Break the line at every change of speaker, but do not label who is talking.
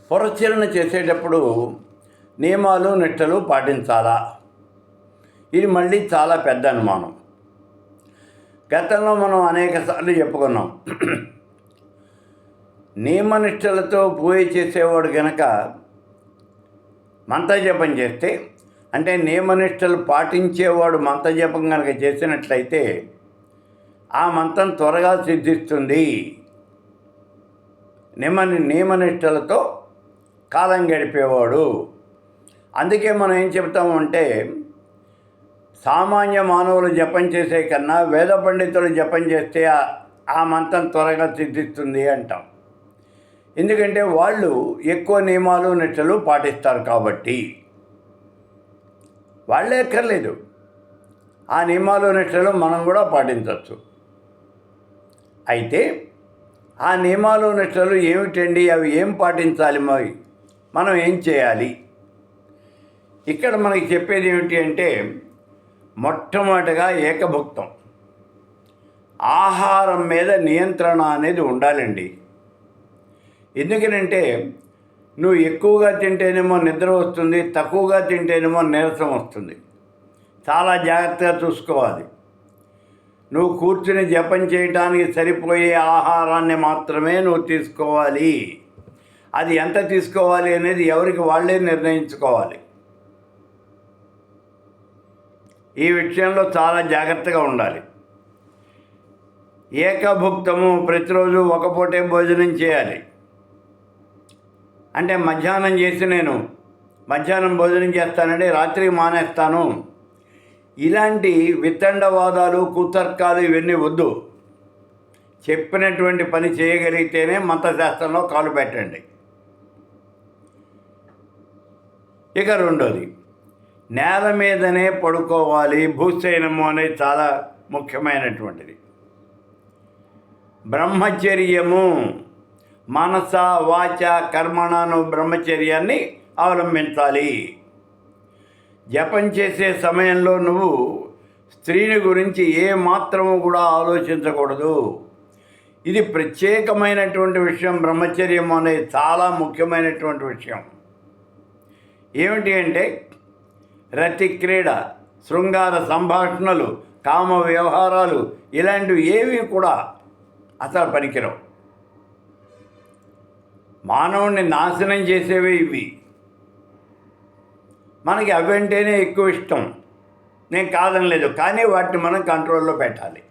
పురచరణ చేసేటప్పుడు నియమాలు నిష్టలు పాటించాలా? ఇది మళ్ళీ చాలా పెద్ద అనుమానం. గతంలో మనం అనేకసార్లు చెప్పుకున్నాం. నియమనిష్టలతో పూజ చేసేవాడు గనక మంత్రజపం చేస్తే, అంటే నియమనిష్టలు పాటించేవాడు మంత్రజపం కనుక చేసినట్లయితే ఆ మంత్రం త్వరగా సిద్ధిస్తుంది. నియమనిష్టలతో కాలం గడిపేవాడు. అందుకే మనం ఏం చెప్తామంటే, సామాన్య మానవులు జపం చేసే కన్నా వేద పండితులు జపం చేస్తే ఆ మంత్రం త్వరగా సిద్ధిస్తుంది అంటాం. ఎందుకంటే వాళ్ళు ఎక్కువ నియమాలు నిష్టలు పాటిస్తారు కాబట్టి. వాళ్ళే ఎక్కర్లేదు, ఆ నియమాలు నిష్టలు మనం కూడా పాటించవచ్చు. అయితే ఆ నియమాలు నిష్టలు ఏమిటండి? అవి ఏం పాటించాలి? మనం ఏం చేయాలి? ఇక్కడ మనకి చెప్పేది ఏమిటి అంటే, మొట్టమొదటిగా ఏకభుక్తం, ఆహారం మీద నియంత్రణ అనేది ఉండాలండి. ఎందుకనంటే నువ్వు ఎక్కువగా తింటేనేమో నిద్ర వస్తుంది, తక్కువగా తింటేనేమో నీరసం వస్తుంది. చాలా జాగ్రత్తగా చూసుకోవాలి. నువ్వు కూర్చుని జపం చేయడానికి సరిపోయే ఆహారాన్ని మాత్రమే నువ్వు తీసుకోవాలి. అది ఎంత తీసుకోవాలి అనేది ఎవరికి వాళ్ళే నిర్ణయించుకోవాలి. ఈ విషయంలో చాలా జాగ్రత్తగా ఉండాలి. ఏకభుక్తము, ప్రతిరోజు ఒక పూటే భోజనం చేయాలి. అంటే మధ్యాహ్నం చేసి నేను మధ్యాహ్నం భోజనం చేస్తానంటే రాత్రి మానేస్తాను, ఇలాంటి వితండవాదాలు కుతర్కాలు ఇవన్నీ వద్దు. చెప్పినటువంటి పని చేయగలిగితేనే మంత్రశాస్త్రంలో కాలు పెట్టండి. ఇక రెండోది, నేల మీదనే పడుకోవాలి. భూశయనము అనేది చాలా ముఖ్యమైనటువంటిది. బ్రహ్మచర్యము, మనస వాచ కర్మణను బ్రహ్మచర్యాన్ని అవలంబించాలి. జపం చేసే సమయంలో నువ్వు స్త్రీని గురించి ఏ మాత్రము కూడా ఆలోచించకూడదు. ఇది ప్రత్యేకమైనటువంటి విషయం. బ్రహ్మచర్యం అనేది చాలా ముఖ్యమైనటువంటి విషయం. ఏమిటి అంటే, రతి క్రీడ, శృంగార సంభాషణలు, కామ వ్యవహారాలు ఇలాంటివి ఏవి కూడా అసలు పనికిరావు. మానవుణ్ణి నాశనం చేసేవి ఇవి. మనకి అవంటేనే ఎక్కువ ఇష్టం, నేను కాదనలేదు, కానీ వాటిని మనం కంట్రోల్లో పెట్టాలి.